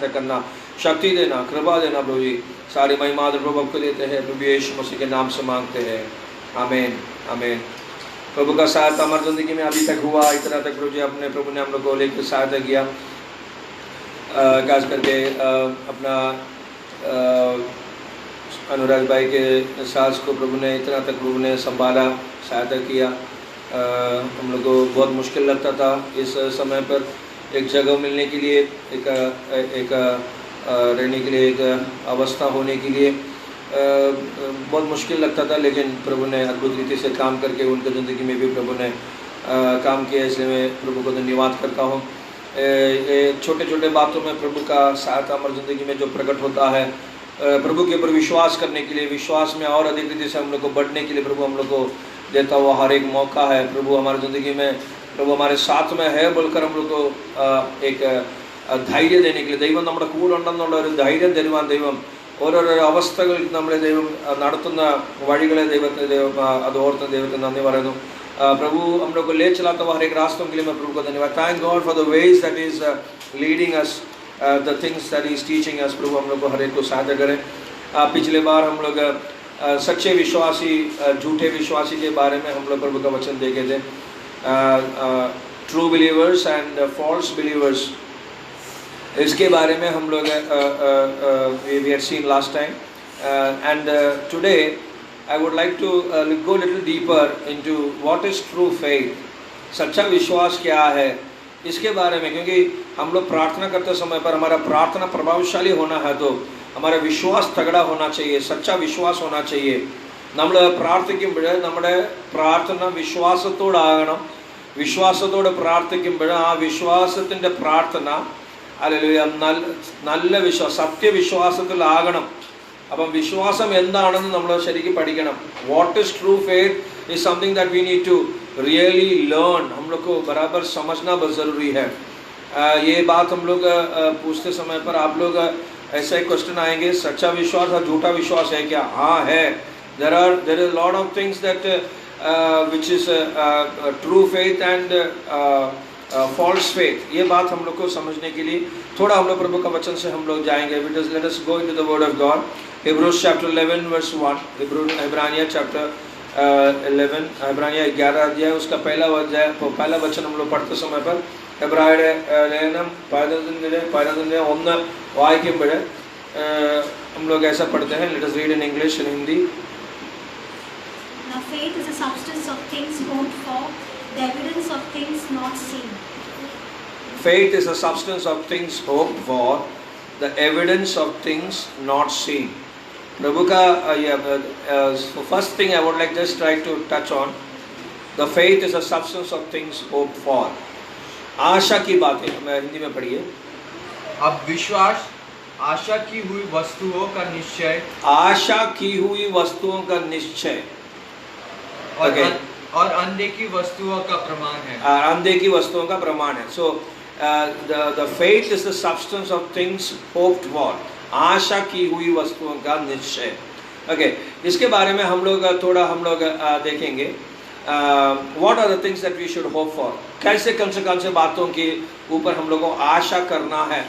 करना, शक्ति देना, कृपा देना प्रभु जी। सारी महिमा प्रभु आपको देते हैं, प्रभु यीशु मसीह के नाम से मांगते हैं, आमीन आमीन। प्रभु का सहायता हमारी ज़िंदगी में अभी तक हुआ, इतना तक प्रभु जी अपने प्रभु ने हम लोग को लेकर सहायता किया। खास करके अपना अनुराग भाई के सास को प्रभु ने इतना तक प्रभु ने संभाला, सहायता किया। हम लोग को बहुत मुश्किल लगता था इस समय पर एक जगह मिलने के लिए, एक रहने के लिए, एक अवस्था होने के लिए बहुत मुश्किल लगता था, लेकिन प्रभु ने अद्भुत रीति से काम करके उनकी ज़िंदगी में भी प्रभु ने काम किया। इसलिए मैं प्रभु को धन्यवाद करता हूँ। छोटे छोटे बातों में प्रभु का सहायता हमारी ज़िंदगी में जो प्रकट होता है, प्रभु के ऊपर विश्वास करने के लिए, विश्वास में और अधिक रीति से हम लोग को बढ़ने के लिए प्रभु हम लोग को देता हुआ हर एक मौका है। प्रभु हमारी ज़िंदगी में, प्रभु हमारे साथ में है बोलकर हम लोग को एक धैर्य देने के लिए, ദൈവം നമ്മുടെ കൂടെ ഉണ്ടെന്നുള്ള ഒരു ധൈര്യം തരുവാൻ ദൈവം ഓരോരോ അവസ്ഥകളിൽ നമ്മളെ ദൈവം നടത്തുന്ന വഴികളെ ദൈവം അത് ഓർത്ത് ദൈവത്തിന് നന്ദി പറയുന്നു। प्रभु हम लोग को ले चलाता हुआ हर एक रास्तों के लिए मैं प्रभु को धन्यवाद। Thank God for the ways that is leading us, the things that is teaching us. प्रभु हम लोग को हर एक को सहायता करें। पिछले बार हम लोग सच्चे विश्वासी झूठे विश्वासी के बारे में हम लोग प्रभु का वचन देखे थे, true believers and false believers, इसके बारे में हम लोग we had seen last time. And today I would like to go a little deeper into what is true faith, सच्चा विश्वास क्या है इसके बारे में। क्योंकि हम लोग प्रार्थना करते समय पर हमारा प्रार्थना प्रभावशाली होना है तो हमारा विश्वास तगड़ा होना चाहिए, सच्चा विश्वास होना चाहिए। നമ്മൾ പ്രാർത്ഥിക്കുമ്പോൾ നമ്മുടെ പ്രാർത്ഥന വിശ്വാസത്തോടാകണം, വിശ്വാസത്തോടെ പ്രാർത്ഥിക്കുമ്പോൾ ആ വിശ്വാസത്തിൻ്റെ പ്രാർത്ഥന ഹല്ലേലൂയ നല്ല വിശ്വാസം, സത്യവിശ്വാസത്തിലാകണം। അപ്പം വിശ്വാസം എന്താണെന്ന് നമ്മൾ ശരിക്കും പഠിക്കണം। What is true faith is something that we need to really learn, हम लोग को बराबर समझना बहुत ज़रूरी है। ये बात हम लोग पूछते समय पर आप लोग ऐसा एक क्वेश्चन आएंगे, सच्चा विश्वास और झूठा विश्वास है क्या? हाँ है। There is lot of things that which is true faith and false faith. ये बात हम लोग को समझने के लिए थोड़ा हम लोग प्रभु का वचन से हम लोग जाएंगे। Let us go into the word of God. Hebrews chapter 11 verse 1, इब्रानिया chapter 11, इब्रानिया 11 अध्याय उसका पहला वचन हम लोग पढ़ते समय पर എബ്രായരുടെ ലേഖനം 11 ഒന്ന് വായിക്കുമ്പോൾ हम लोग ऐसा पढ़ते हैं। Let us read in English and Hindi. Now faith is a substance of things hoped for, the evidence of things not seen. Faith is a substance of things hoped for, the evidence of things not seen. प्रभु का first thing I would like just try to touch on the faith is a substance of things hoped for. आशा की बातें मैं हिंदी में पढ़िए। अब विश्वास आशा की हुई वस्तुओं का निश्चय, आशा की हुई वस्तुओं का निश्चय और अनदेखी वस्तुओं का प्रमाण है। अनदेखी वस्तुओं का प्रमाण है। सो the faith is the substance of things hoped for, आशा की हुई वस्तुओं का निश्चय। ओके, इसके बारे में हम लोग थोड़ा देखेंगे। What are the things that we should hope for, कैसे कौन से बातों के ऊपर हम लोग को आशा करना है,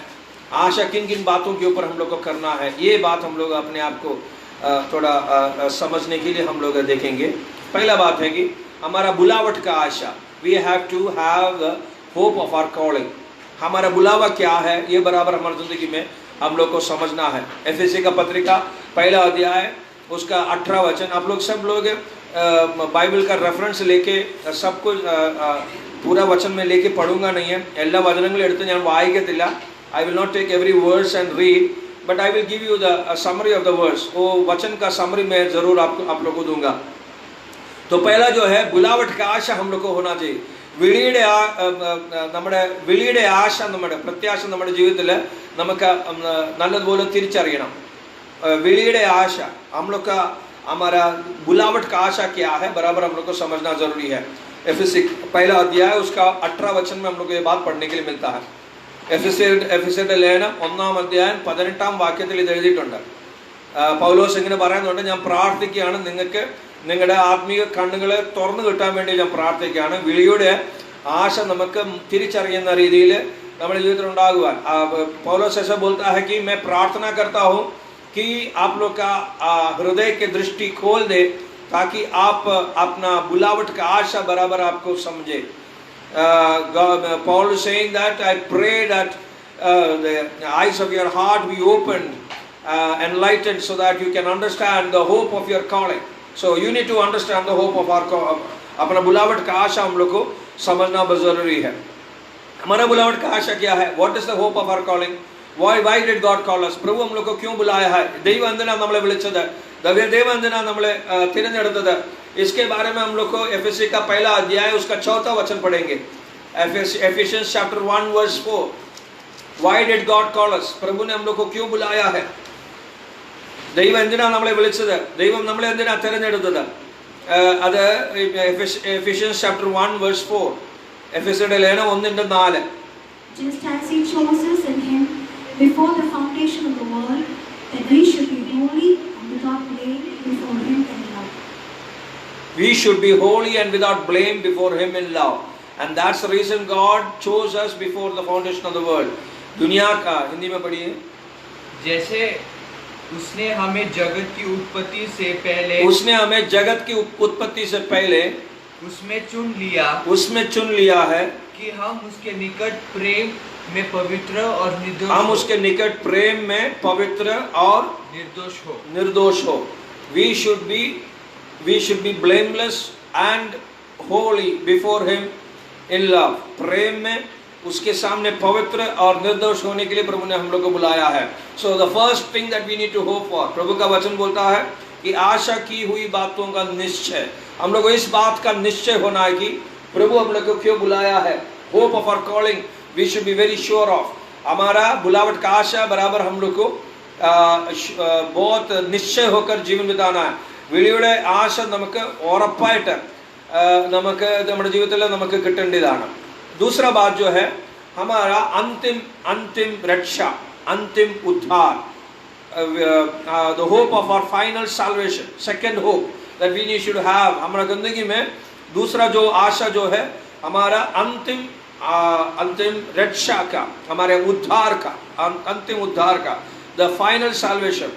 आशा किन किन बातों के ऊपर हम लोग को करना है, ये बात हम लोग अपने आप को थोड़ा समझने के लिए हम लोग देखेंगे। पहला बात है कि हमारा बुलावट का आशा, we have to have the hope of our calling. हमारा बुलावा क्या है ये बराबर हमारी ज़िंदगी में हम लोग को समझना है। एफएससी का पत्रिका पहला अध्याय उसका 18 वचन, आप लोग सब लोग बाइबल का रेफरेंस लेके सब कुछ पूरा वचन में लेके पढ़ूंगा नहीं है, എല്ലാ വചനങ്ങളും എടുത്ത് ഞാൻ വായിക്കത്തില്ല। I will not take every verse and read, but I will give you the summary of the verse। वो वचन का समरी मैं ज़रूर आप लोग को दूंगा। तो पहला जो है बुलावट का आशा हम लोग को होना चाहिए। വിളിയുടെ ആശ, നമ്മുടെ പ്രത്യാശ നമ്മുടെ ജീവിതത്തിൽ നമുക്ക് നല്ലതുപോലെ തിരിച്ചറിയണം। विलिയുടെ ആശ, हम लोग का हमारा बुलावट का आशा क्या है बराबर हम लोग को समझना जरूरी है। एफएससी पहला अध्याय उसका 18 वचन में हम लोग को ये बात पढ़ने के लिए मिलता है। എഫെസ്യരുടെ ലേഖനം 1-ാം അധ്യായം 18-ാം വാക്യത്തിൽ ഇത് എഴുതിയിട്ടുണ്ട്। പൗലോസ് ഇങ്ങനെ പറയുന്നുണ്ട്, ഞാൻ പ്രാർത്ഥിക്കുകയാണ് നിങ്ങൾക്ക് നിങ്ങളുടെ ആത്മീയ കണ്ണുകളെ തുറന്നു കിട്ടാൻ വേണ്ടി ഞാൻ പ്രാർത്ഥിക്കുകയാണ്, വിളിയുടെ ആശ നമുക്ക് തിരിച്ചറിയുന്ന രീതിയിൽ हमारे जीवित ഉണ്ടാകുവാൻ पौलुस ऐसा बोलता है कि मैं प्रार्थना करता हूँ कि आप लोग का हृदय के दृष्टि खोल दे ताकि आप अपना बुलावट का आशा बराबर आपको समझे. Paul is saying that I pray that the eyes of your heart be opened, enlightened, so that you can understand the hope of your calling. So you need to understand the hope of our calling. अपना बुलावट का आशा हम लोग को समझना बहुत जरूरी है. हमारा बुलावट का आशा क्या है? What is the hope of our calling? Why did God call us? प्रभु हम लोग को क्यों बुलाया है? ദൈവം എന്തിനാ നമ്മളെ വിളിച്ചത്? ദൈവം എന്തിനാ നമ്മളെ തിരഞ്ഞെടുത്തത്? इसके बारे में हम लोग को एफएससी का पहला अध्याय उसका 4वां वचन पढ़ेंगे. Ephesians chapter 1 verse 4. Why did God call us? प्रभु ने हम लोग को क्यों बुलाया है? ദൈവം എന്തിനാ നമ്മളെ വിളിച്ചത്? ദൈവം നമ്മളെ എന്തിനാ തിരഞ്ഞെടുത്തത്? അത് Ephesians chapter 1 verse 4. എഫെസ്യരുടെ ലേഖനം 1:4. Just as he chose us in him before the foundation of the world, that we should be holy and without blame before him in love. We should be holy and without blame before him in love. And that's the reason God chose us before the foundation of the world. दुनिया का हिंदी में पढ़िए. जैसे उसने हमें जगत की उत्पत्ति से पहले उसमें चुन लिया है कि हम उसके निकट प्रेम में पवित्र और निर्दोष हो. We should be blameless and holy before him in love. प्रेम में उसके सामने पवित्र और निर्दोष होने के लिए प्रभु ने हम लोग को बुलाया है. So the first thing that we need to hope for, प्रभु का वचन बोलता है कि आशा की हुई बातों का निश्चय. हम लोग को इस बात का निश्चय होना है कि प्रभु हम लोग को क्यों बुलाया है. Hope of our calling we should be very sure of. हमारा बुलावट का आशा बराबर हम लोग को बहुत निश्चय होकर जीवन बिताना है. വിളിയുടെ ആശ നമുക്ക് ഉറപ്പായിട്ട് നമുക്ക് നമ്മുടെ ജീവിതത്തിൽ നമുക്ക് കിട്ടേണ്ടതാണ്. दूसरा बात जो है हमारा अंतिम रक्षा, अंतिम उद्धार, the hope of our final salvation, second hope that we should have. हमारा जिंदगी में दूसरा जो आशा जो है हमारा अंतिम रक्षा का, हमारे उद्धार का, अंतिम उद्धार का, the final salvation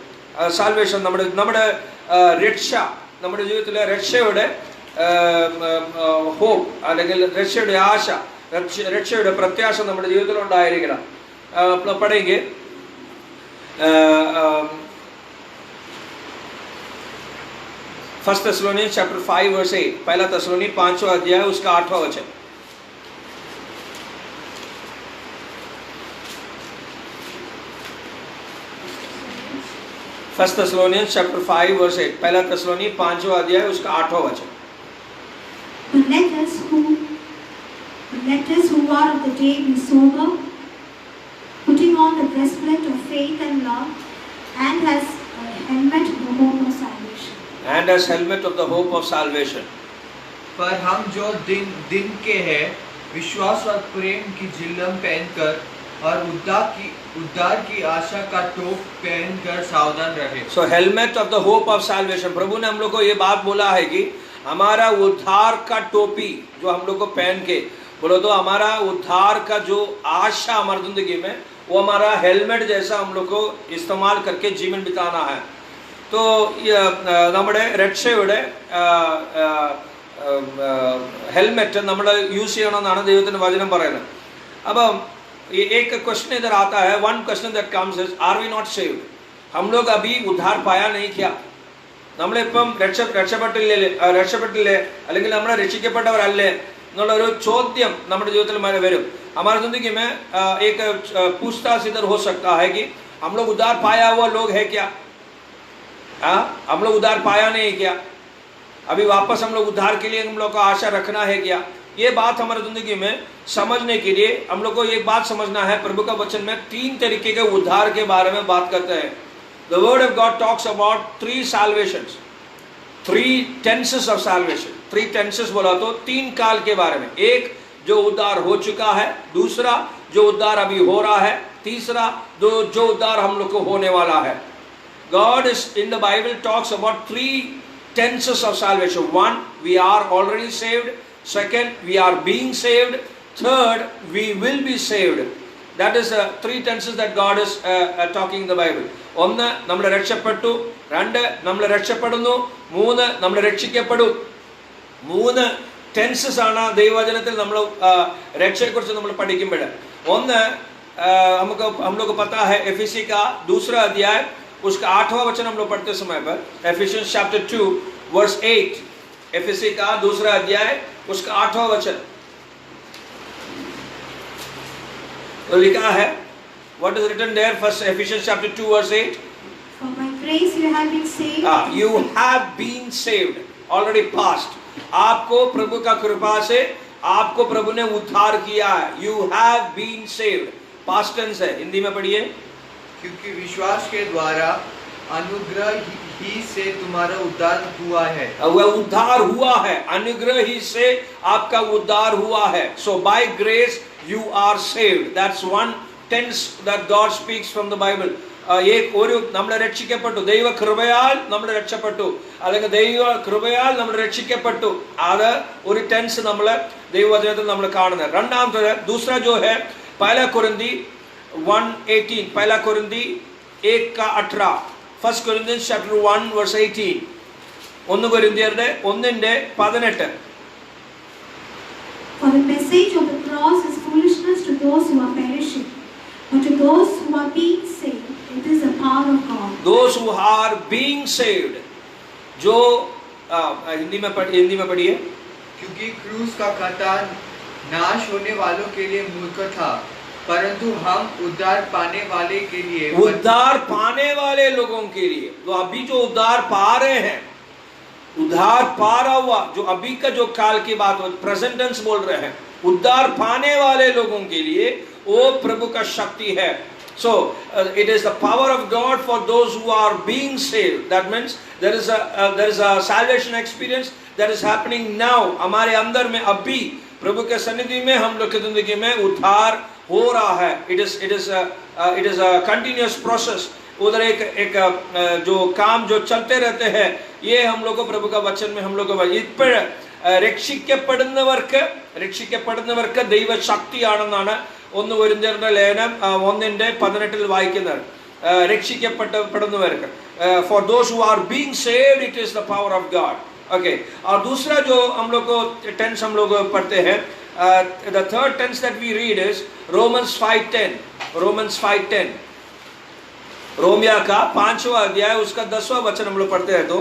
നമ്മുടെ രക്ഷ, നമ്മുടെ ജീവിതത്തിലെ രക്ഷയുടെ hope അല്ലെങ്കിൽ രക്ഷയുടെ ആശ, രക്ഷയുടെ പ്രത്യാശ നമ്മുടെ ജീവിതത്തിൽ ഉണ്ടായിരിക്കണം. पढ़ेंगे First Thessalonians chapter 5 verse 8. पहला थिस्सलुनी 5वां अध्याय उसका 8वां वचन. First Thessalonians chapter 5 verse 8. पहला थिस्सलुनी 5वां अध्याय उसका 8वां वचन. But let us who are of the day be sober, putting on the breastplate of faith and love, and as a helmet of the hope of salvation. पर हम जो दिन के हैं विश्वास और प्रेम की झिल्लम पहनकर और उद्धार की आशा का टोप पहनकर सावधान रहे. So helmet of the hope of salvation. प्रभु ने हम लोग को ये बात बोला है कि हमारा उद्धार का टोपी जो हम लोग को पहन के बोलो तो हमारा उद्धार का जो आशा हमारी जिंदगी में वो हमारा हेलमेट जैसा हम लोग को इस्तेमाल करके जीवन बिताना है. तो നമ്മുടെ രക്ഷയുടെ हेलमेट നമ്മൾ യൂസ് ചെയ്യണമെന്നാണ് ദൈവത്തിന്റെ വചനം പറയുന്നത്. അപ്പം एक क्वेश्चन इधर आता है, one question that comes is, are we not saved? हम लोग अभी उद्धार पाया नहीं क्या? നമ്മളിപ്പം രക്ഷപ്പെട്ടില്ലേ അല്ലെങ്കിൽ നമ്മൾ രക്ഷിക്കപ്പെട്ടവരല്ലേ എന്നുള്ളൊരു ചോദ്യം നമ്മുടെ ജീവിതത്തിൽ വരും. हमारी जिंदगी में एक पूछताछ इधर हो सकता है कि हम लोग उद्धार पाया हुआ लोग है क्या? हम लोग उद्धार पाया नहीं क्या? अभी वापस हम लोग उद्धार के लिए हम लोग को आशा रखना है क्या? ये बात हमारी जिंदगी में समझने के लिए हम लोग को एक बात समझना है. प्रभु का वचन में 3 तरीके के उद्धार के बारे में बात करते हैं. The word of God talks about 3 salvations, 3 tenses of salvation. 3 tenses बोला तो 3 काल के बारे में. एक जो उद्धार हो चुका है, दूसरा जो उद्धार अभी हो रहा है, तीसरा जो उद्धार हम लोग को होने वाला है. God is in the Bible talks about 3 tenses of salvation. 1, we are already saved. Second, we are being saved. Third, we will be saved. That is three tenses that God is talking in the Bible. ഒന്ന് നമ്മൾ രക്ഷപ്പെട്ടു, രണ്ട് നമ്മൾ രക്ഷപ്പെടുന്നു, മൂന്ന് നമ്മൾ രക്ഷിക്കപ്പെടും. മൂന്ന് tenses ആണ് ദൈവവചനത്തിൽ നമ്മൾ രക്ഷയെക്കുറിച്ച് നമ്മൾ പഠിക്കുമ്പോൾ. ഒന്ന് हम लोग को पता है एफिसी का दूसरा अध्याय उसका 8वां वचन हम लोग पढ़ते समय पर, एफिशियंस चैप्टर 2 वर्स 8, एफिसी का दूसरा अध्याय उसका 8वां वचन तो लिखा है, what is written there? First Ephesians chapter 2 verse 8. For by grace you have been saved. You have been saved, already past. आपको प्रभु का कृपा से आपको प्रभु ने उद्धार किया है. You have been saved. Past tense है, हिंदी में पढ़िए. क्योंकि विश्वास के द्वारा अनुग्रह ही से तुम्हारा उद्धार हुआ है. वह उद्धार हुआ है, अनुग्रह ही से आपका उद्धार हुआ है. So by grace you are saved. That's one tense that God speaks from the Bible. एक ഒരു നമ്മൾ രക്ഷിക്കപ്പെട്ടു, ദൈവ കൃപയാൽ നമ്മൾ രക്ഷപ്പെട്ടു, അല്ലെങ്കിൽ ദൈവ കൃപയാൽ നമ്മൾ രക്ഷിക്കപ്പെട്ടു. അത് ഒരു ടെൻസ് നമ്മൾ ദൈവവചനത്തിൽ നമ്മൾ കാണുന്നത്. രണ്ടാമത്തെ दूसरा जो है पहला कुरिन्थी 1:18, पहला कुरिन्थी 1:18, फर्स्ट कोरिन्थियंस चैप्टर 1 वर्स 18, ഒന്ന് കൊരിന്ത്യരുടെ 1:18. For the message of the cross is foolishness to those who are perishing, but to those who are being saved it is the power of God. Those who are being saved, जो हिंदी में पढ़िए. क्योंकि क्रूस का कटा नाश होने वालों के लिए मूर्ख था, परंतु हम उद्धार पाने वाले के लिए, उद्धार पाने वाले लोगों के लिए, तो अभी जो उद्धार पा रहे हैं, उद्धार पा रहा हुआ, जो अभी का जो काल की बात हो, प्रेजेंट टेंस बोल रहे हैं, उद्धार पाने वाले लोगों के लिए वो प्रभु का शक्ति है. So it is the power of God for those who are being saved. That means there is a salvation experience that is happening now. हमारे अंदर में अभी प्रभु के सन्निधि में हम लोग की जिंदगी में उद्धार हो रहा है. It is a continuous process. उधर एक जो काम जो चलते रहते हैं, ये हम लोग को प्रभु का वचन में हम लोग को ഇപ്പോൾ രക്ഷിക്കപ്പെടുന്നവർക്ക് ദൈവ ശക്തിയാണെന്നാണ് ഒന്ന് കൊരിന്ത്യരുടെ ലേഖനം 1:18 വായിക്കുന്നത്. രക്ഷിക്കപ്പെടുന്നവർക്ക്, for those who are being saved it is the power of God. Okay, और दूसरा जो हम लोग को टेंस हम लोग पढ़ते हैं, the third tense that we read is Romans 5:10. Romans 5:10, रोमिया का 5वां अध्याय उसका 10वां वचन हम लोग पढ़ते हैं. तो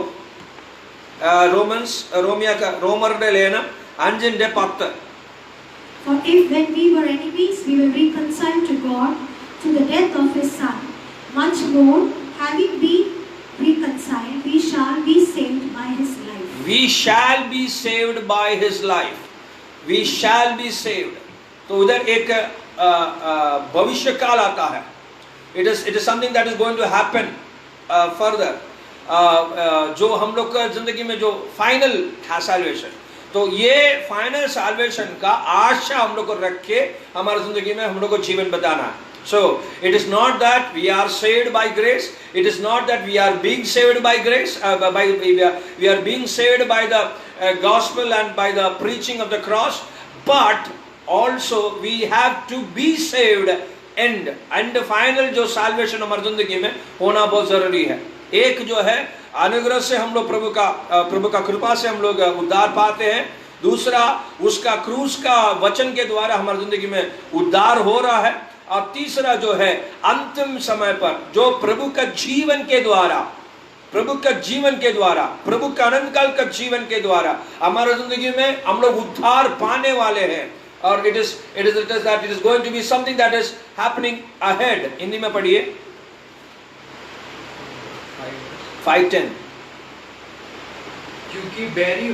रोमिया का रोमരുടെ ലേഖനം 5:10. For if when we were enemies we were reconciled to God through the death of his son, much more having been reconciled we shall be saved by his life. We shall be saved by his life. We shall be saved. तो उधर एक भविष्य काल आता है. It is something that is going to happen further. जो हम लोग का जिंदगी में जो फाइनल है सैल्वेशन, तो ये फाइनल सैल्वेशन का आशा हम लोग को रख के हमारी जिंदगी में हम लोग को जीवन बताना है. So it is not that we are saved by grace. It is not that we are being saved by grace. We are being saved by the gospel and by the preaching of the cross. But also we have to be saved and final जो salvation हमारी जिंदगी में होना बहुत जरूरी है. एक जो है अनुग्रह से हम लोग प्रभु का कृपा से हम लोग उद्धार पाते हैं. दूसरा उसका क्रूस का वचन के द्वारा हमारी जिंदगी में उद्धार हो रहा है. और तीसरा जो है अंतिम समय पर जो प्रभु का जीवन के द्वारा प्रभु का अनंत काल का जीवन के द्वारा हमारे जिंदगी में हम लोग उद्धार पाने वाले हैं. और it is going to be something that is happening ahead. Hindi में पढ़िए 5:10. क्योंकि बैरी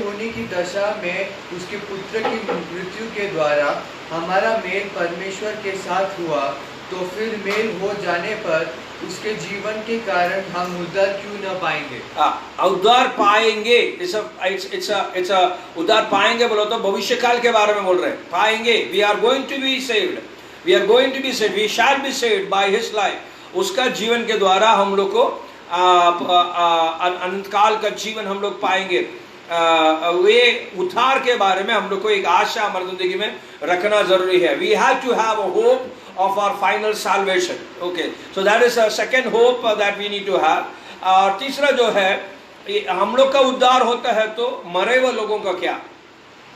होने की दशा में उसके पुत्र की मृत्यु के द्वारा हमारा मेल परमेश्वर के साथ हुआ, तो फिर मेल हो जाने पर उसके जीवन के कारण हम उद्धार क्यों न पाएंगे? उद्धार पाएंगे. It's a उद्धार पाएंगे बोलो तो भविष्य काल के बारे में बोल रहे हैं. पाएंगे. We are going to be saved. We are going to be saved. We shall be saved by his life. उसका जीवन के द्वारा हम लोग को अनंत काल का जीवन हम लोग पाएंगे. वे उद्धार के बारे में हम लोग को एक आशा हमारी जिंदगी में रखना जरूरी है. We have to have a hope of our final salvation. Okay, so that is a second hope that we need to have. और तीसरा जो है, हम लोग का उद्धार होता है तो मरे हुए लोगों का क्या?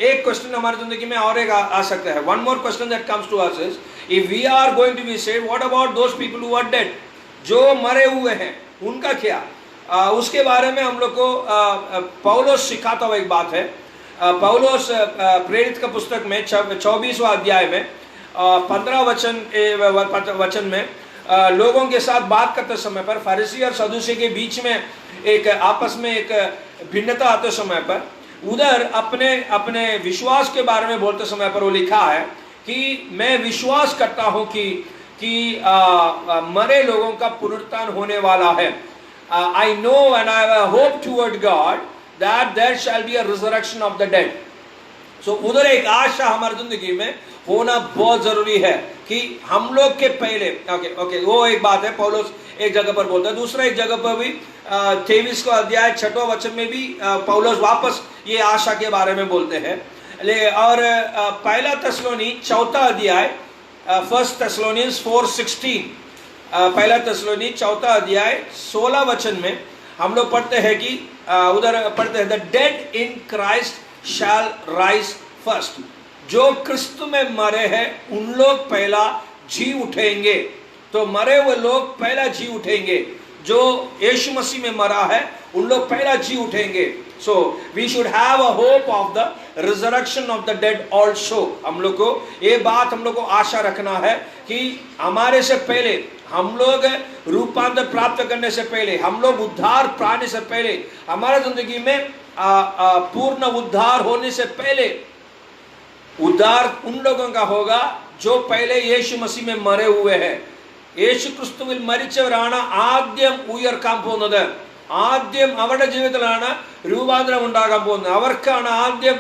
एक क्वेश्चन हमारी जिंदगी में और एक आ सकता है. One more question that comes to us is, if we are going to be saved, what about those people who are dead? जो मरे हुए हैं उनका क्या? उसके बारे में हम लोग को पौलुस सिखाता हुआ एक बात है. पौलुस प्रेरित का पुस्तक में 24वां अध्याय में 15 वचन में लोगों के साथ बात करते समय पर, फरीसी और सदूसी के बीच में एक आपस में एक भिन्नता आते समय पर, उधर अपने अपने विश्वास के बारे में बोलते समय पर वो लिखा है कि मैं विश्वास करता हूं कि मरे लोगों का पुनरुत्थान होने वाला है. I know and I have a hope toward God that there shall be a resurrection of the dead. So उधर एक आशा हमारी जिंदगी में होना बहुत जरूरी है कि हम लोग के पहले ओके वो एक बात है. पौलुस एक जगह पर बोलता है. दूसरा एक जगह पर भी 23 अध्याय 6वां वचन में भी पौलुस वापस ये आशा के बारे में बोलते हैं. और पहला तेसलोनी 4 अध्याय 1 Thessalonians 4:16, पहला तेसलोनी 4 अध्याय 16 वचन में हम लोग पढ़ते हैं कि उधर पढ़ते हैं, the dead in Christ shall rise first. जो क्रिस्तु में मरे हैं उन लोग पहला जी उठेंगे. तो मरे हुए लोग पहला जी उठेंगे. जो यीशु मसीह में मरा है उन लोग पहला जी उठेंगे. So we should have a hope of the resurrection of the dead also. हम लोग को ये बात हम लोग को आशा रखना है कि हमारे से पहले, हम लोग रूपांतर प्राप्त करने से पहले, हम लोग उद्धार पाने से पहले, हमारा जिंदगी में पूर्ण उद्धार होने से पहले उद्धार उन लोगों का होगा जो पहले यीशु मसीह में मरे हुए हैं. യേശു ക്രിസ്തുവിൽ മരിച്ചവരാണ് ആദ്യം ഉയർക്കാൻ പോകുന്നത്. ആദ്യം അവരുടെ ജീവിതത്തിലാണ് രൂപാന്തരം ഉണ്ടാകാൻ പോകുന്നത്. അവർക്കാണ് ആദ്യം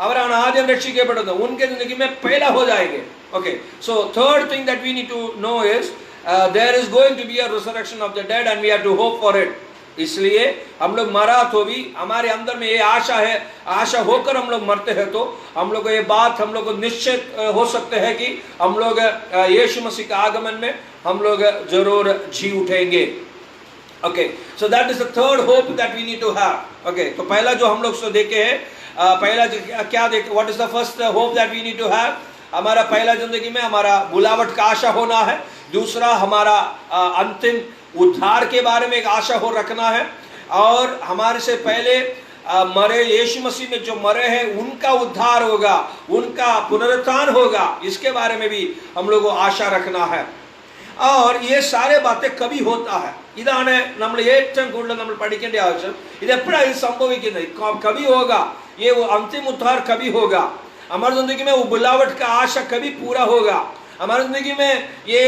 അവരാണ് ആദ്യം രക്ഷിക്കപ്പെടുന്നത്. उनके जिंदगी में पहला हो जाएंगे. Okay, so third thing that we need to know is there is going to be a resurrection of the dead and we have to hope for it. इसलिए हम लोग मरा तो भी हमारे अंदर में ये आशा है, आशा होकर हम लोग मरते हैं तो हम लोग को ये बात हम लोग को निश्चित हो सकते हैं कि हम लोग यीशु मसीह के आगमन में हम लोग जरूर जी उठेंगे. Okay, so that is the third hope that we need to have. Okay, तो पहला जो हम लोग सो देखे हैं, पहला क्या देखे, what is the first hope that we need to have. हमारा पहला जिंदगी में हमारा बुलावट का आशा होना है. दूसरा हमारा अंतिम उद्धार के बारे में एक आशा हो रखना है. और हमारे से पहले मरे यीशु मसीह में जो मरे हैं उनका उद्धार होगा, उनका पुनरुत्थान होगा, इसके बारे में भी हम लोग को आशा रखना है. और ये सारे बातें कभी होता है. ഇതാണ് നമ്മൾ ഏറ്റവും കൂടുതൽ നമ്മൾ പഠിക്കേണ്ട ആവശ്യം. ഇത് എപ്പോഴാണ് ഇത് സംഭവിക്കുന്നത്? कभी होगा, ये वो अंतिम उद्धार कभी होगा. हमारी जिंदगी में वो बुलावट का आशा कभी पूरा होगा. हमारी जिंदगी में ये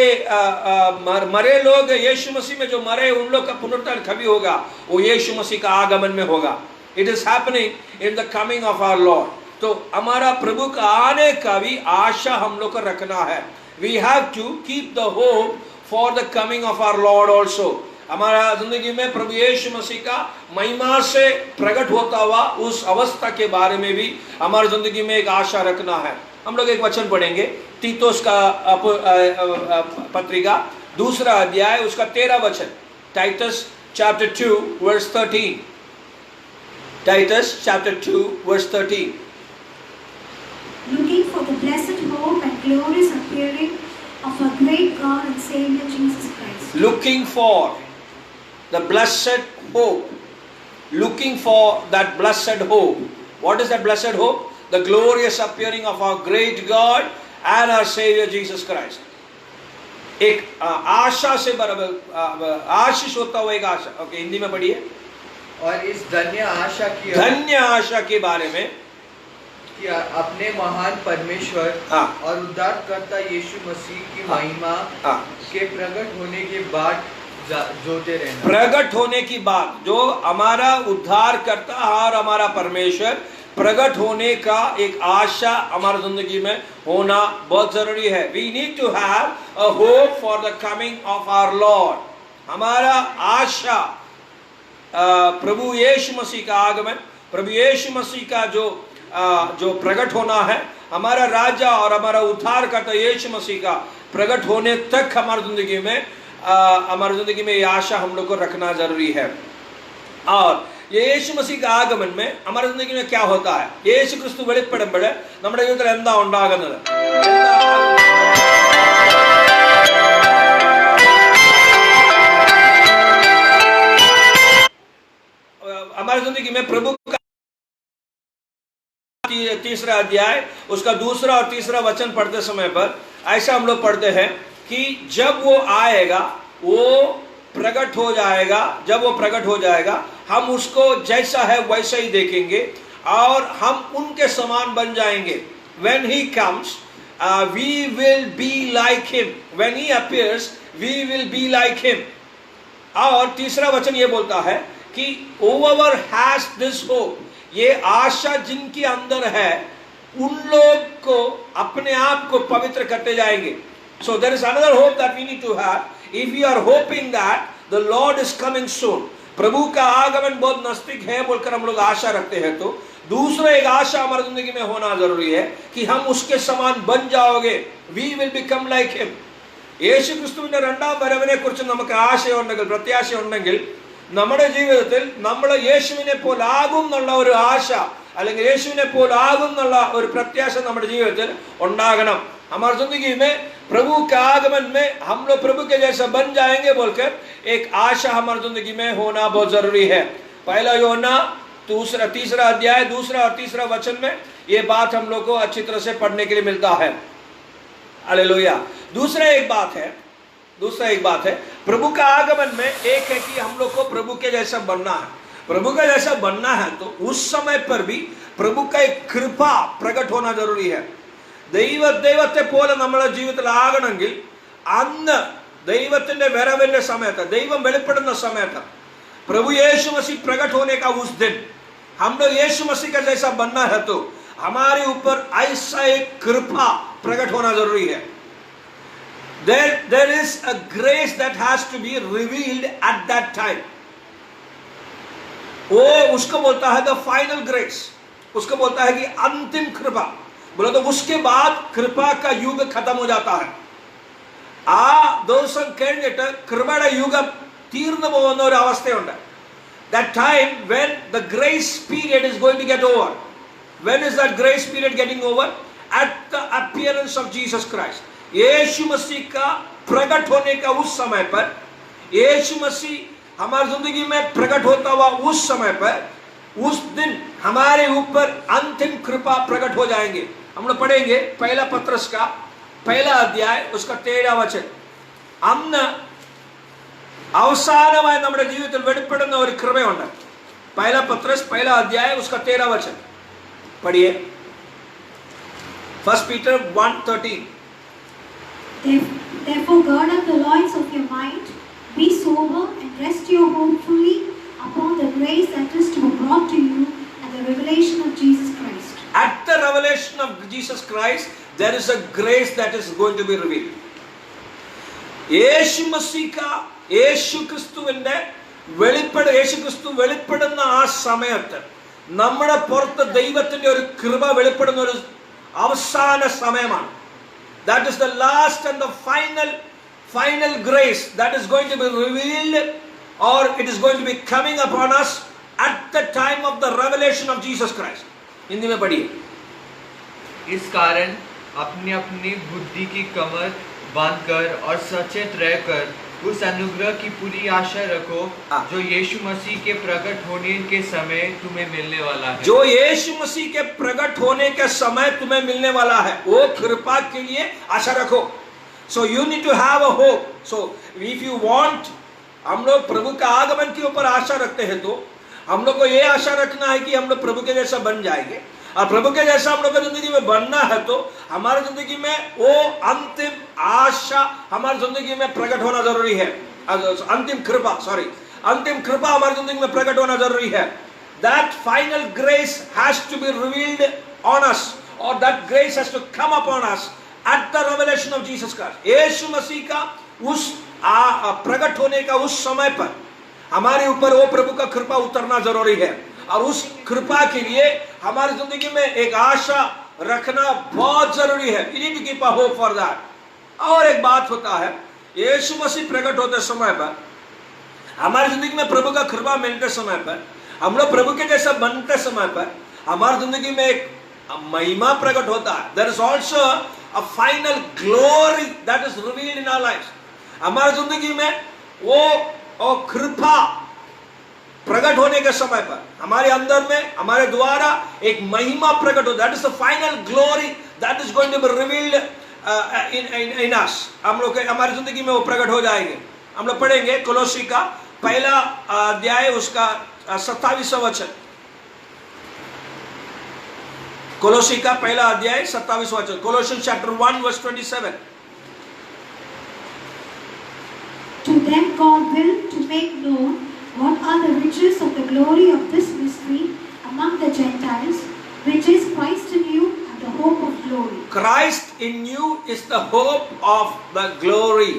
मरे लोग यीशु मसीह में जो मरे उन लोग का पुनरुत्थान कभी होगा? वो यीशु मसीह का आगमन में होगा. It is happening in the coming of our Lord. तो हमारा प्रभु का आने का भी आशा हम लोग को रखना है. We have to keep the hope for the coming of our lord also. हमारा जिंदगी में प्रभु यीशु मसीह का महिमा से प्रकट होता हुआ उस अवस्था के बारे में भी हमारी जिंदगी में एक आशा रखना है. हम लोग एक वचन पढ़ेंगे, तीतुस का पत्रिका 2 अध्याय उसका 13 वचन. Titus chapter 2 verse 13. Titus chapter 2 verse 13. Looking for the blessed hope and glorious appearing of our great God and Savior Jesus Christ. Looking for the blessed hope. Looking for that blessed hope. What is that blessed hope? The glorious appearing of our great God and our Savior Jesus Christ. एक आशा से बराबर आशीष होता हुआ एक आशा. Okay, Hindi में पढ़िए. और इस धन्य आशा के बारे में कि अपने महान परमेश्वर और उद्धारकर्ता यीशु मसीह की महिमा के प्रकट होने के बाद जोते रहना. प्रकट होने की बात, जो हमारा उद्धारकर्ता और हमारा परमेश्वर प्रकट होने का एक आशा हमारी जिंदगी में होना बहुत जरूरी है. We need to have a hope for the coming of our lord. हमारा आशा प्रभु यीशु मसीह का आगमन प्रभु यीशु मसीह का जो प्रकट होना है, हमारा राजा और हमारा उद्धार करता यीशु मसीह का प्रकट होने तक हमारी जिंदगी में ये आशा हम लोग को रखना जरूरी है। और ये यीशु मसीह का आगमन में हमारी जिंदगी में क्या होता है, യേശു ക്രിസ്തു വെളിപ്പെടുമ്പോൾ നമ്മുടെ ജീവിതത്തിൽ എന്താ ഉണ്ടാകുന്നത്? हमारी जिंदगी में प्रभु का तीसरा अध्याय उसका दूसरा और तीसरा वचन पढ़ते समय पर ऐसा हम लोग पढ़ते हैं कि जब वो आएगा, वो प्रकट हो जाएगा। जब वो प्रकट हो जाएगा हम उसको जैसा है वैसा ही देखेंगे और हम उनके समान बन जाएंगे। When he comes, we will be like him. When he appears, we will be like him. और तीसरा वचन ये बोलता है कि whoever has this hope, ये आशा जिनके अंदर है उन लोग को अपने आप को पवित्र करते जाएंगे। So there is another hope that we need to have. If we are hoping that the Lord is coming soon, प्रभु का आगमन बहुत नजदीक है बोलकर हम लोग आशा रखते हैं, तो दूसरा एक आशा हमारी जिंदगी में होना जरूरी है कि हम उसके समान बन जाओगे। We will become like him. യേശു ക്രിസ്തുവിന്റെ രണ്ടാം വരവിനെ കുറിച്ച് നമുക്ക് ആശയുണ്ടെങ്കിൽ, പ്രത്യാശയുണ്ടെങ്കിൽ, നമ്മുടെ ജീവിതത്തിൽ നമ്മൾ യേശുവിനെ പോലാകും എന്നുള്ള ഒരു ആശ അല്ലെങ്കിൽ യേശുവിനെ പോലാകും എന്നുള്ള ഒരു പ്രത്യാശ നമ്മുടെ ജീവിതത്തിൽ ഉണ്ടാകണം। हमारी जिंदगी में प्रभु के आगमन में हम लोग प्रभु के जैसा बन जाएंगे बोलकर एक आशा हमारी जिंदगी में होना बहुत जरूरी है। पहला यूहन्ना तीसरा अध्याय दूसरा और तीसरा वचन में ये बात हम लोग को अच्छी तरह से पढ़ने के लिए मिलता है। हालेलुया। दूसरा एक बात है प्रभु का आगमन में एक है कि हम लोग को प्रभु के जैसा बनना है। प्रभु का जैसा बनना है तो उस समय पर भी प्रभु का एक कृपा प्रकट होना जरूरी है। ദൈവത്തെ പോലെ നമ്മുടെ ജീവിതത്തിൽ ആകണമെങ്കിൽ അന്ന് ദൈവത്തിന്റെ വരവിന്റെ സമയത്ത്, ദൈവം വെളിപ്പെടുന്ന സമയത്ത്, प्रभु यीशु मसीह प्रकट होने का उस दिन हम लोग यीशु मसीह का जैसा बनना है तो हमारे ऊपर ऐसा एक कृपा प्रकट होना जरूरी है। There is a grace that has to be revealed at that time. वो उसको बोलता है the final grace, उसको बोलता है कि अंतिम कृपा। बोला तो उसके बाद कृपा का युग खत्म हो जाता है। ആ ദിവസം കഴിഞ്ഞിട്ട് കൃപയുടെ യുഗം തീർന്നു പോകുന്ന ഒരു അവസ്ഥയുണ്ട്। That time when the grace period is going to get over. When is that grace period getting over? At the appearance of Jesus Christ. यीशु मसीह का प्रकट होने का उस समय पर, यीशु मसीह हमारी जिंदगी में प्रकट होता हुआ उस समय पर, उस दिन हमारे ऊपर अंतिम कृपा प्रकट हो जाएंगे। हम लोग पढ़ेंगे पहला पत्रस का पहला अध्याय उसका 13 वचन। അന്ന് അവസാനമായി നമ്മുടെ ജീവിതത്തിൽ വെളിപ്പെടുന്ന ഒരു കൃപയുണ്ട്। पहला पत्रस पहला अध्याय उसका 13 वचन पढ़िए। 1 Peter 1:13। Therefore gird up the loins of your mind, be sober and rest your hope fully upon the grace that is to be brought to you at the revelation of Jesus Christ. At the revelation of Jesus Christ there is a grace that is going to be revealed. യേശു മസീഹ का യേശു ക്രിസ്തുവിന്റെ യേശു ക്രിസ്തു വെളിപ്പെടുന്ന ആ സമയത്ത് നമ്മുടെ പുറത്ത് ദൈവത്തിന്റെ ഒരു കൃപ വെളിപ്പെടുന്ന ഒരു അവസാന സമയമാണ്। That is the last and the final grace that is going to be revealed, or it is going to be coming upon us at the time of the revelation of Jesus Christ. Hindi में पढ़िए। इस कारण अपनी अपनी बुद्धि की कमर बांधकर और सचेत रहकर उस अनुग्रह की पूरी आशा रखो जो यीशु मसीह के प्रकट होने के समय तुम्हें मिलने वाला है। जो यीशु मसीह के प्रकट होने के समय तुम्हें मिलने वाला है वो कृपा के लिए आशा रखो। So you need to have a hope. So if you want, हम लोग प्रभु का आगमन के ऊपर आशा रखते हैं तो हम लोग को ये आशा रखना है कि हम लोग प्रभु के जैसा बन जाएंगे। और प्रभु के जैसा हम लोग की जिंदगी में बनना है तो हमारी जिंदगी में वो अंतिम आशा हमारी जिंदगी में प्रकट होना जरूरी है। अंतिम कृपा हमारी जिंदगी में प्रकट होना जरूरी है। That final grace has to be revealed on us, or that grace has to come upon us at the revelation of Jesus Christ. यीशु मसीह का उस प्रकट होने का उस समय पर हमारे ऊपर वो प्रभु का कृपा उतरना जरूरी है। और उस कृपा के लिए हमारी जिंदगी में एक आशा रखना बहुत जरूरी है। You need to keep a hope for that. और एक बात होता है, यीशु मसीह प्रकट होते समय पर, हमारी जिंदगी में प्रभु का कृपा मिलते समय पर, हम लोग प्रभु के जैसा बनते समय पर हमारी जिंदगी में एक महिमा प्रकट होता है। There is also a final glory that is revealed in our lives. हमारी जिंदगी में वो कृपा प्रकट होने के समय पर हमारे अंदर में हमारे द्वारा एक महिमा प्रकट हो। That is the final glory that is going to be revealed in us. हम लोग हमारी जिंदगी में वो प्रकट हो जाएंगे। हम लोग पढ़ेंगे कोलोसी का पहला अध्याय उसका 27वां वचन। कोलोसी का पहला अध्याय 27वां वचन। Colossians chapter 1 verse 27. To them God willed to make known what are the riches of the glory of this mystery among the Gentiles, which is Christ in you and the hope of glory. Christ in you is the hope of the glory.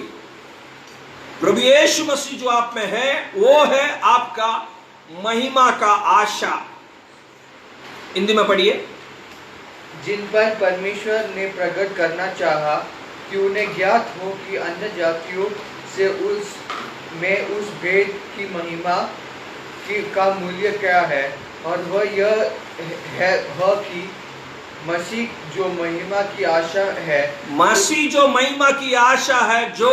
प्रभु यीशु मसीह जो आप में है वो है आपका महिमा का आशा। हिंदी में पढ़िए। जिन पर परमेश्वर ने प्रकट करना चाहा कि उन्हें ज्ञात हो कि अन्य जातियों से उस भेद की महिमा का मूल्य क्या है, और वह यह है कि मसीह जो महिमा की आशा है, मसीह जो महिमा की आशा है जो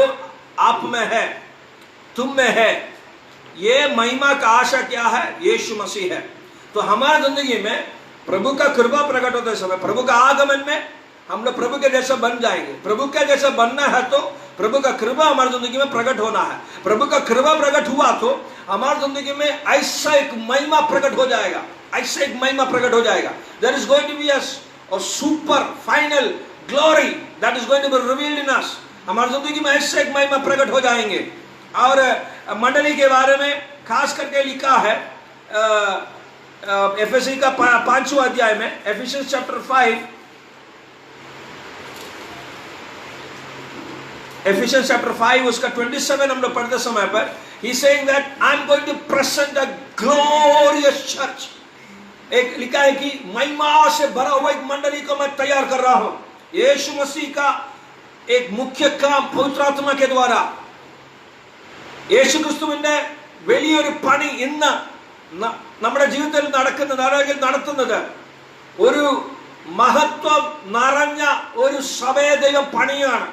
आप में है, तुम में है। ये महिमा का आशा क्या है? यीशु मसीह है। तो हमारी जिंदगी में प्रभु का कृपा प्रकट होते समय, प्रभु का आगमन में हम लोग प्रभु के जैसा बन जाएंगे। प्रभु के जैसा बनना है तो प्रभु का कृपा हमारी जिंदगी में प्रकट होना है। प्रभु का कृपा प्रकट हुआ तो हमारी जिंदगी में ऐसा एक महिमा प्रकट हो जाएगा, ऐसा एक महिमा प्रकट हो जाएगा। There is going to be a super final glory that is going to be revealed in us. हमारी जिंदगी में ऐसे एक महिमा प्रकट हो जाएंगे। और मंडली के बारे में खास करके लिखा है एफएससी का 5वां अध्याय में, एफिशियंस चैप्टर 5, एफिशियंस चैप्टर 5 उसका 27 हम लोग पढ़ते समय पर he is saying that I am going to present a glorious church. एक लिखा है कि महिमा से भरा हुआ एक मंडली को मैं तैयार कर रहा हूं। यीशु मसीह का एक मुख्य काम पवित्र आत्मा के द्वारा യേശു ക്രിസ്തുവിന്റെ വലിയൊരു പണി ഇന്ന് നമ്മുടെ ജീവിതത്തിൽ നടത്തുന്നത് ഒരു മഹത്വം നിറഞ്ഞ ഒരു സഭയെ ദൈവം പണിയാണ്.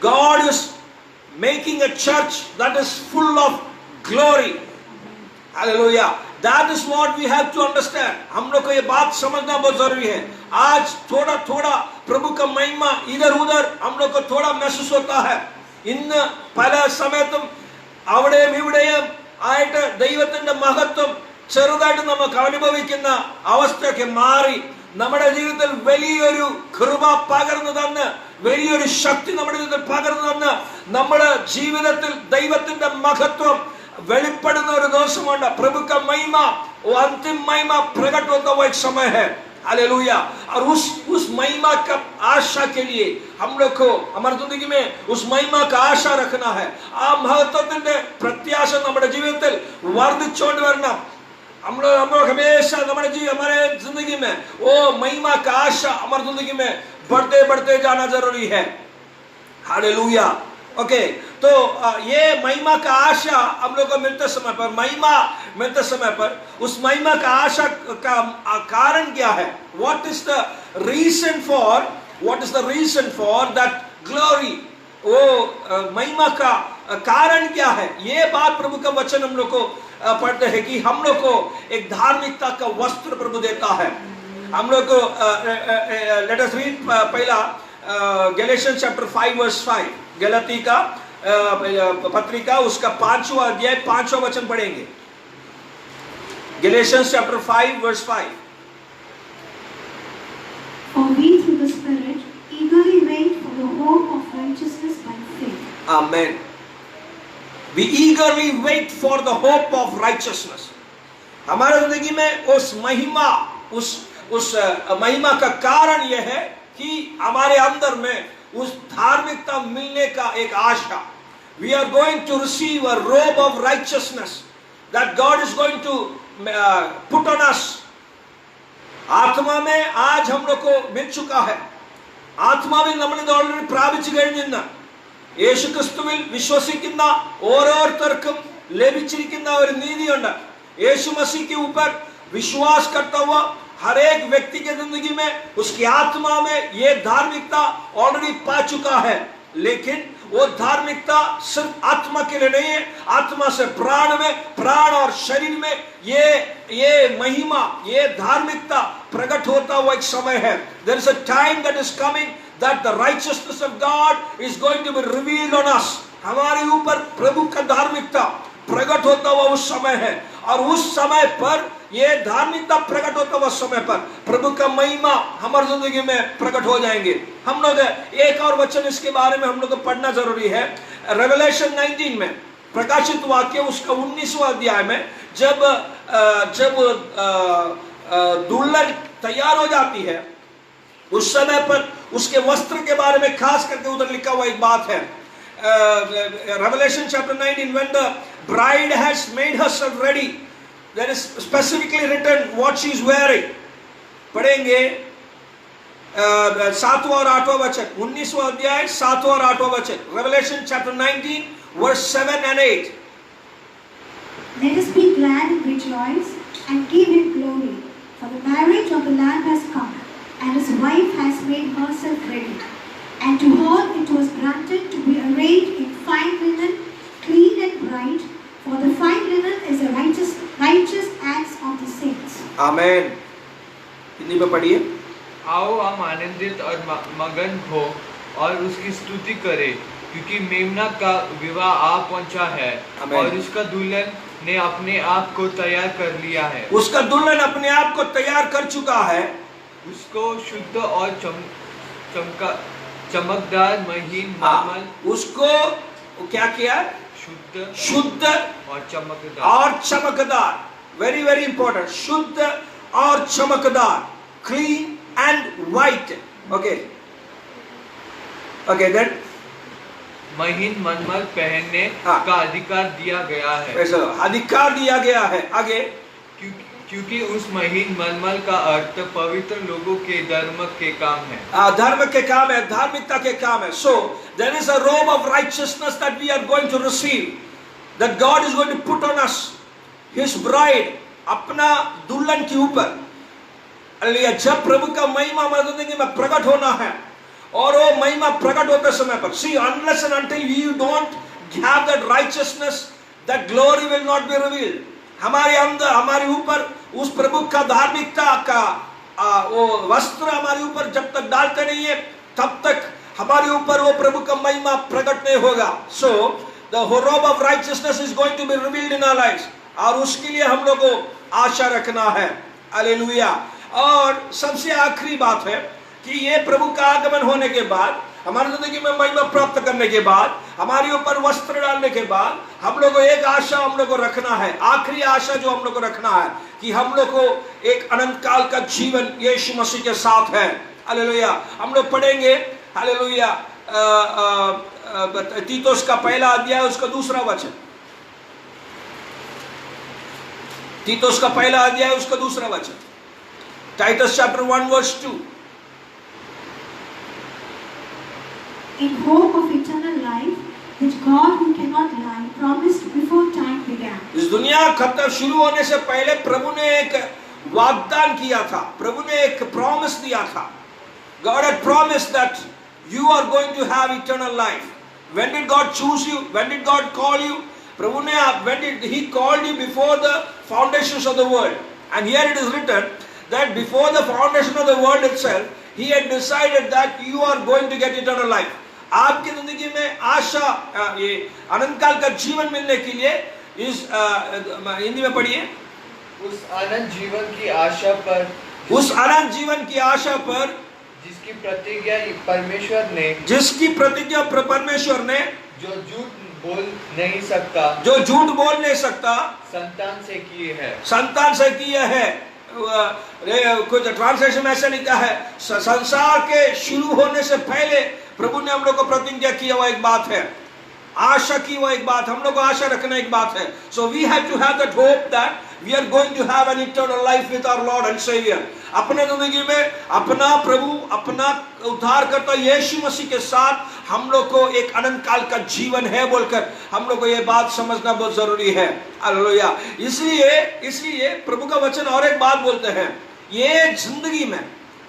God is making a church that is full of glory. Hallelujah. That is what we have to understand. हम लोग को ये बात समझना बहुत जरूरी है। आज थोड़ा थोड़ा प्रभु का महिमा इधर उधर हम लोग को थोड़ा महसूस होता है। ഇന്ന് പല സമയത്തും അവിടെയും ഇവിടെയും ആയിട്ട് ദൈവത്തിന്റെ മഹത്വം ചെറുതായിട്ട് നമുക്ക് അനുഭവിക്കുന്ന അവസ്ഥയൊക്കെ മാറി നമ്മുടെ ജീവിതത്തിൽ വലിയൊരു കൃപ പകർന്നു തന്ന്, വലിയൊരു ശക്തി നമ്മുടെ ജീവിതത്തിൽ പകർന്നു തന്ന് നമ്മുടെ ജീവിതത്തിൽ ദൈവത്തിന്റെ മഹത്വം വെളിപ്പെടുന്ന ഒരു ദിവസമുണ്ട്। प्रभु का महिमा वो अंतिम महिमा प्रकट होता हुआ एक समय है। हालेलुया। और उस महिमा का आशा के लिए हम लोग को हमारी जिंदगी में उस महिमा का आशा रखना है। ആ മഹത്വത്തിന്റെ പ്രത്യാശ നമ്മുടെ ജീവിതത്തിൽ വർദ്ധിച്ചുകൊണ്ട് വരണം। हम लोग हमेशा हमारे जिंदगी में वो महिमा का आशा हमारी जिंदगी में बढ़ते बढ़ते जाना जरूरी है। हालेलुया। ओके, तो ये महिमा का आशा हम लोग को मिलते समय पर, महिमा मिलते समय पर उस महिमा का आशा का कारण क्या है? What is the reason for that glory? वो महिमा का कारण क्या है? ये बात प्रभु का वचन हम लोग को पढ़ते हैं कि हम लोग को एक धार्मिकता का वस्त्र प्रभु देता है। हम लोग को लेट अस रीड पहला गैलेशियंस चैप्टर 5 वर्स 5, गलती का पत्रिका उसका 5वां अध्याय 5वां वचन पढ़ेंगे। Galatians chapter 5 verse 5। For we through the Spirit eagerly wait for the hope of righteousness by faith. Amen. We eagerly wait for the hope of righteousness. हमारे जिंदगी में उस महिमा का कारण यह है कि हमारे अंदर में उस धार्मिकता मिलने का एक आशा। We are going to receive a robe of righteousness that God is going to put on us. ആത്മാ में आज हम लोग को मिल चुका है. ആത്മാവിൽ നമ്മൾ ഇത് ഓൾറെഡി പ്രാപിച്ചു കഴിഞ്ഞെന്ന് യേശു ക്രിസ്തുവിൽ വിശ്വസിക്കുന്ന ഓരോരുത്തർക്കും ലഭിച്ചിരിക്കുന്ന ഒരു നീതിയുണ്ട്. यीशु मसीह के ऊपर विश्वास करता हुआ हर एक व्यक्ति के जिंदगी में उसकी आत्मा में ये धार्मिकता ऑलरेडी पा चुका है. लेकिन वो धार्मिकता सिर्फ आत्मा के लिए नहीं है, आत्मा से प्राण में, प्राण और शरीर में ये महिमा, ये धार्मिकता प्रकट होता हुआ एक समय है. There is a time that is coming that the righteousness of God is going to be revealed on us. हमारे ऊपर प्रभु का धार्मिकता प्रकट होता हुआ उस समय है. और उस समय पर ये धार्मिकता प्रकट होता हुआ समय पर प्रभु का महिमा हमारी जिंदगी में प्रकट हो जाएंगे. हम लोग एक और वचन इसके बारे में हम लोग को पढ़ना जरूरी है. रेवलेशन 19 में, प्रकाशित वाक्य उसका 19वां अध्याय में, जब दुल्हन तैयार हो जाती है उस समय पर उसके वस्त्र के बारे में खास करके उधर लिखा हुआ एक बात है. Revelation chapter 19, when the bride has made herself ready, there is specifically written what she is wearing. पढ़ेंगे 7वां और 8वां वचन, 19वां अध्याय 7वां और 8वां वचन. Revelation chapter 19 verse 7 and 8. Let us be glad and rejoice and give him glory, for the marriage of the Lamb has come, and his wife has made herself ready. And to her it was granted to be arrayed in fine linen, clean and bright, for the fine linen is the righteous acts of the saints. Amen. Hindi में पढ़िए. आओ हम आनंदित और मगन हो और उसकी स्तुति करें, क्योंकि मेमना का विवाह आ पहुंचा है. Amen. और उसका दुल्हन ने अपने आप को तैयार कर लिया है. उसका दुल्हन अपने आप को तैयार कर चुका है. उसको शुद्ध और चमकदार महीन मलमल, उसको क्या किया? शुद्ध और चमकदार. Very very important. शुद्ध और चमकदार, clean and white. Okay okay. Then महीन मलमल पहनने का अधिकार दिया गया है. अधिकार दिया गया है. आगे, क्योंकि उस महीन मलमल का अर्थ पवित्र लोगों के धर्म के काम है. धर्म के काम है, धार्मिकता के काम है. So there is a robe of righteousness that we are going to receive, that God is going to put on us, His bride, अपना दुल्हन के ऊपर. जब प्रभु का महिमा हमारी जिंदगी में प्रकट होना है, और वो महिमा प्रकट होते समय पर, see, unless and until you don't have that righteousness, that glory will not be revealed. हमारे अंदर, हमारे ऊपर उस प्रभु का धार्मिकता का वो वस्त्र हमारे ऊपर जब तक डालते नहीं है, तब तक हमारे ऊपर वो प्रभु का महिमा प्रकट नहीं होगा. So the robe of righteousness is going to be revealed in our lives. और उसके लिए हम लोग को आशा रखना है. हालेलुया. और सबसे आखिरी बात है कि ये प्रभु का आगमन होने के बाद, हमारी जिंदगी में महिमा प्राप्त करने के बाद, हमारे ऊपर वस्त्र डालने के बाद, हम लोग को एक आशा हम लोग को रखना है. आखिरी आशा जो हम लोग को रखना है कि हम लोग को एक अनंत काल का जीवन यीशु मसीह के साथ है. हालेलुया. हम लोग पढ़ेंगे. हालेलुया. तीतुस का पहला अध्याय उसका दूसरा वचन. तीतुस का पहला अध्याय उसका दूसरा वचन. Titus chapter 1 verse 2. In hope of eternal life, which God who cannot lie promised before time began. इस दुनिया खत्म शुरू होने से पहले प्रभु ने एक वाग्दान किया था, प्रभु ने एक प्रॉमिस दिया था. God had promised that you are going to have eternal life. When did God choose you? When did God call you? प्रभु ने, when did He called you before the foundations of the world? And here it is written that before the foundation of the world itself, He had decided that you are going to get eternal life. आपकी जिंदगी में आशा, ये अनंत काल का जीवन मिलने के लिए इस हिंदी में पढ़िए. उस अनंत जीवन की आशा पर, उस अनंत जीवन की आशा पर जिसकी प्रतिज्ञा परमेश्वर ने, जिसकी प्रतिज्ञा परमेश्वर ने, जो झूठ बोल नहीं सकता, जो झूठ बोल नहीं सकता, संतान से किए है. संतान से किए है. कुछ ट्रांसलेशन में ऐसा लिखा है, संसार के शुरू होने से पहले प्रभु ने हम लोग को प्रतिज्ञा किया हुआ एक बात है. आशा की वो एक बात, हम लोग को आशा रखना एक बात है. So we have to have that hope that we are going to have an eternal life with our Lord and Savior. अपने जिंदगी में अपना प्रभु, अपना उद्धारकर्ता यीशु मसीह के साथ हम लोग को एक अनंत काल का जीवन है बोलकर हम लोग को ये बात समझना बहुत जरूरी है. हालेलुया. इसलिए प्रभु का वचन और एक बात बोलते हैं, ये जिंदगी में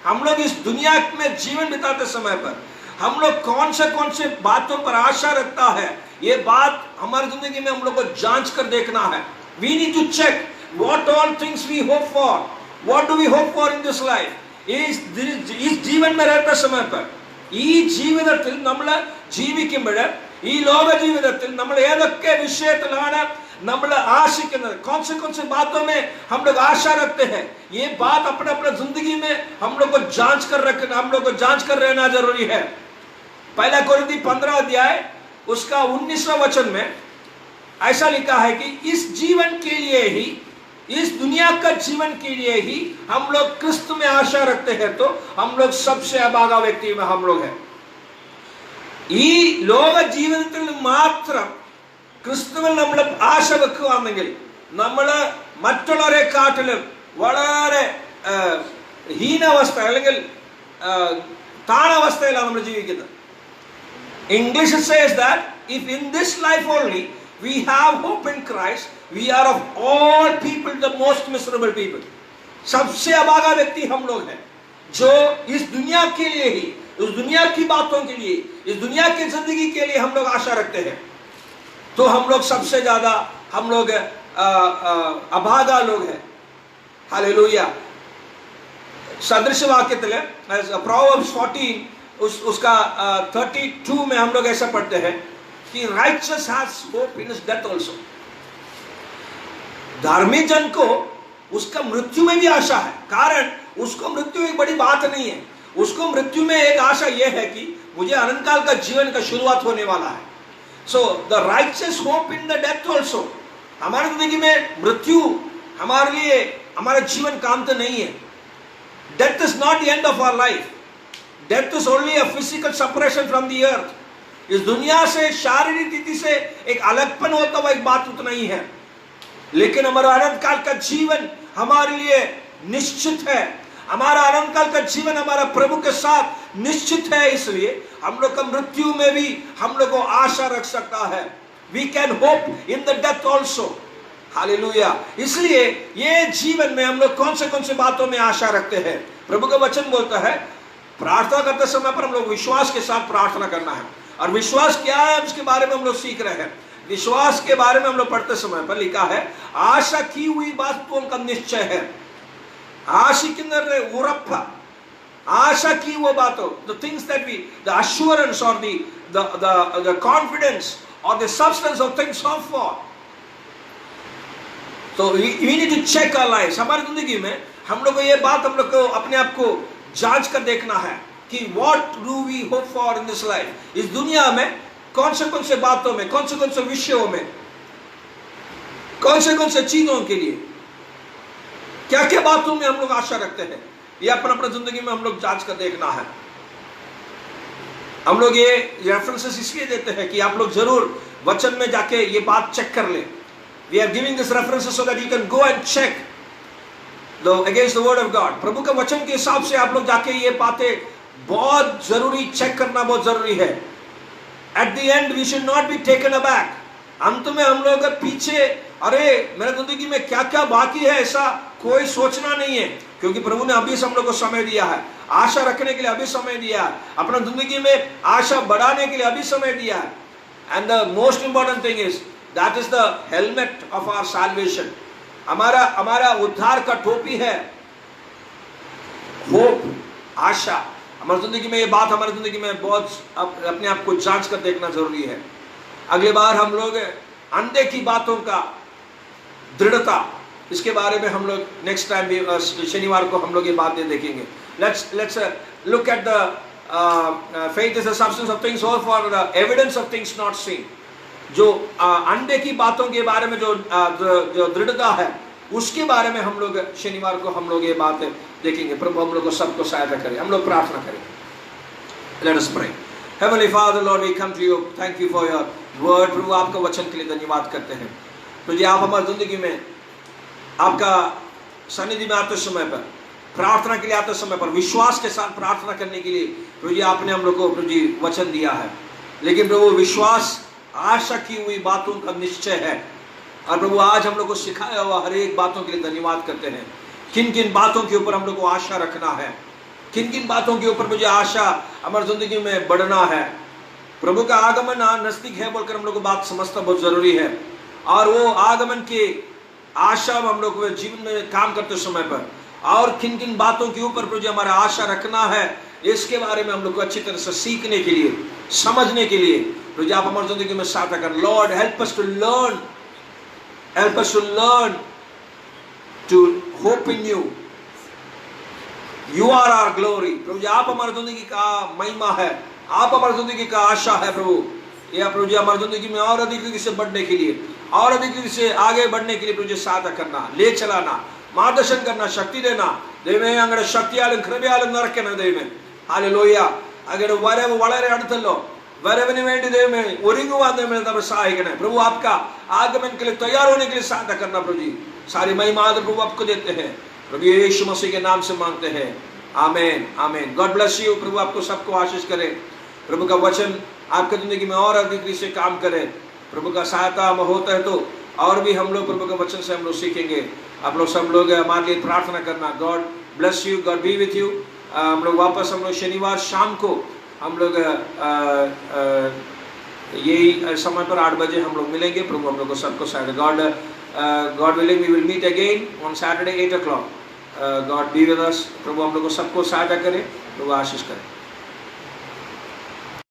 हम लोग इस दुनिया में जीवन बिताते समय पर हम लोग कौन से बातों पर आशा रखता है, ये बात हमारी जिंदगी में हम लोग को जांच कर देखना है. We need to check what all things we hope for. What do we hope for in this life? इस जीवन में रहते समय पर ഈ ജീവിതത്തിൽ നമ്മൾ ജീവിക്കുമ്പോൾ ഈ ലോക ജീവിതത്തിൽ നമ്മൾ ഏതൊക്കെ വിഷയത്തിലാണ് നമ്മൾ आशिക്കുന്നത്, कौन से बातों में हम लोग आशा रखते हैं, ये बात अपने अपने जिंदगी में हम लोग को जांच कर रहना जरूरी है. पहला कोरिन्थी 15 अध्याय उसका 19वां वचन में ऐसा लिखा है कि इस जीवन के लिए ही, इस दुनिया का जीवन के लिए ही हम लोग क्रिस्त में आशा रखते हैं, तो हम लोग सबसे अभागा व्यक्ति में हम लोग हैं. ഈ ലോക ജീവിതത്തിൽ മാത്രം ക്രിസ്തുവിൽ നമ്മൾ ആശ വെക്കുകയാണെങ്കിൽ നമ്മൾ മറ്റുള്ളവരെക്കാട്ടിലും വളരെ ഹീനാവസ്ഥ അല്ലെങ്കിൽ താണാവസ്ഥയിലാണ് നമ്മൾ ജീവിക്കുന്നത്. English says that if in this life only we have hope in Christ, we are of all people the most miserable people. सबसे अभागा व्यक्ति हम लोग हैं जो इस दुनिया के लिए ही, उस दुनिया की बातों के लिए, इस दुनिया की जिंदगी के लिए हम लोग आशा रखते हैं, तो हम लोग सबसे ज्यादा हम लोग अभागा लोग हैं. हालेलुया. सदृश वाक्यത്തില് Proverbs 14 उसका 32 में हम लोग ऐसा पढ़ते हैं कि righteous has hope in his death also. धार्मिक जन को उसका मृत्यु में भी आशा है, कारण उसको मृत्यु एक बड़ी बात नहीं है. उसको मृत्यु में एक आशा यह है कि मुझे अनंत काल का जीवन का शुरुआत होने वाला है. So the righteous hope in the death also. हमारी जिंदगी में मृत्यु हमारे लिए हमारा जीवन का अंत नहीं है. Death is not the end of our life. Death is only a physical separation from the earth. इस दुनिया से शारीरिक रीति से एक अलगपन होता हुआ एक बात उतना ही है, लेकिन हमारा अनंत काल का जीवन हमारे लिए निश्चित है. हमारा अनंत काल का जीवन हमारा प्रभु के साथ निश्चित है, इसलिए हम लोग का मृत्यु में भी हम लोग को आशा रख सकता है. We can hope in the death also. Hallelujah. इसलिए ये जीवन में हम लोग कौन से बातों में आशा रखते हैं. प्रभु का वचन बोलता है प्रार्थना करते समय पर हम लोग विश्वास के साथ प्रार्थना करना है. और विश्वास क्या है उसके बारे में हम लोग सीख रहे हैं. विश्वास के बारे में हम लोग पढ़ते समय पर लिखा है आशा की हुई बातों का निश्चय है. आशिക്കുന്നവരുടെ ഉറപ്പ്, आशा की वो बातों, the things that we, the assurance or the confidence or the substance of things hoped for. So we need to check our lives. हमारी जिंदगी में हम लोग को ये बात हम लोग को अपने आप को जांच कर देखना है कि what do we hope for in this life. इस दुनिया में कौन से बातों में, कौन से विषयों में, कौन से चीजों के लिए, क्या क्या बातों में हम लोग आशा रखते हैं, ये अपना जिंदगी में हम लोग जांच कर देखना है. हम लोग ये रेफरेंसेस इसलिए देते हैं कि आप लोग जरूर वचन में जाके ये बात चेक कर ले. We are giving this references so that you can go and check against the word of God. प्रभु का वचन के हिसाब से आप लोग जाके ये बातें बहुत जरूरी चेक करना बहुत जरूरी है. At the end we should not be taken aback. अंत में हम लोग पीछे अरे मेरे जिंदगी में क्या क्या बाकी है ऐसा कोई सोचना नहीं है, क्योंकि प्रभु ने अभी हम लोग को समय दिया है, आशा रखने के लिए अभी समय दिया है, अपना जिंदगी में आशा बढ़ाने के लिए अभी समय दिया है. And the most important thing is that is the helmet of our salvation. हमारा उद्धार का टोपी है होप, आशा. हमारी जिंदगी में ये बात हमारी जिंदगी में बहुत अपने आप को जांच कर देखना जरूरी है. अगली बार हम लोग अंधे की बातों का दृढ़ता, इसके बारे में हम लोग नेक्स्ट टाइम भी शनिवार को हम लोग ये बातें देखेंगे. Let's look at the faith is the substance of things hoped for, the evidence of things not seen. जो अंडे की बातों के बारे में जो दृढ़ता है उसके बारे में हम लोग शनिवार को हम लोग ये बातें देखेंगे. प्रभु हम लोग को सबको सहायता करें. हम लोग प्रार्थना करें. Let us pray. Heavenly Father, Lord, we come to you. Thank you for your word. प्रभु आपका वचन के लिए धन्यवाद करते हैं। प्रभु जी आप हमारी जिंदगी में आपका सन्निधि में आते समय पर, प्रार्थना के लिए आते समय पर विश्वास के साथ प्रार्थना करने के लिए प्रभु जी आपने हम लोग को प्रभु जी वचन दिया है। लेकिन प्रभु विश्वास आशा की हुई बातों का निश्चय है। और प्रभु आज हम लोग को सिखाया हुआ हर एक बातों के लिए धन्यवाद करते हैं। किन किन बातों के ऊपर हम लोग को आशा रखना है, किन किन बातों के ऊपर मुझे आशा हमारी जिंदगी में बढ़ना है। प्रभु का आगमन नजदीक है बोलकर हम लोग को बात समझना बहुत जरूरी है। और वो आगमन के आशा हम लोग जीवन में काम करते समय पर और किन किन बातों के ऊपर प्रभु हमारा आशा रखना है, इसके बारे में हम लोग को अच्छी तरह से सीखने के लिए, समझने के लिए प्रभु आप हमारी जिंदगी में साथ कर। Lord help us to learn, help us to learn to hope in you. You are our glory. प्रभु जी आप हमारी जिंदगी का महिमा है, आप हमारी जिंदगी का आशा है प्रभु। या प्रभु जी हमारी जिंदगी में और अधिक से बढ़ने के लिए, और अधिक से आगे बढ़ने के लिए प्रभु जी सहायता करना, ले चलाना, मार्गदर्शन करना, शक्ति देना ദൈവമേ അങ്ങയുടെ ശക്തിയാലും കൃപയാലും നിറയ്ക്കണം ദൈവമേ। ഹല്ലേലൂയ। അങ്ങയുടെ വരവ് വളരെ അടുത്തല്ലോ, वरवने വേണ്ടി ദൈവമേ ഒരുങ്ങുവാൻ ദൈവമേ നമ്മെ സഹായിക്കണേ प्रभु। आपका आगमन के लिए तैयार होने के लिए सहायता करना प्रभु जी। सारी महिमा आदर प्रभु आपको देते हैं प्रभु यीशु मसीह के नाम से मांगते हैं, आमीन आमीन। God bless you. प्रभु आपको सबको आशीष करे। प्रभु का वचन आपकी जिंदगी में और अधिक से काम करे। प्रभु का सहायता हम होता है तो और भी हम लोग प्रभु का वचन से हम लोग सीखेंगे। आप लोग सब लोग हमारे लिए प्रार्थना करना। God bless you, God B with you. हम लोग वापस हम लोग शनिवार शाम को हम लोग यही समय पर 8 बजे हम लोग मिलेंगे। प्रभु हम लोग को सबको शायद God willing we will meet again on Saturday 8 o'clock। God be with us. प्रभु हम लोग को सबको सहायता करे, प्रभु आशीष करे।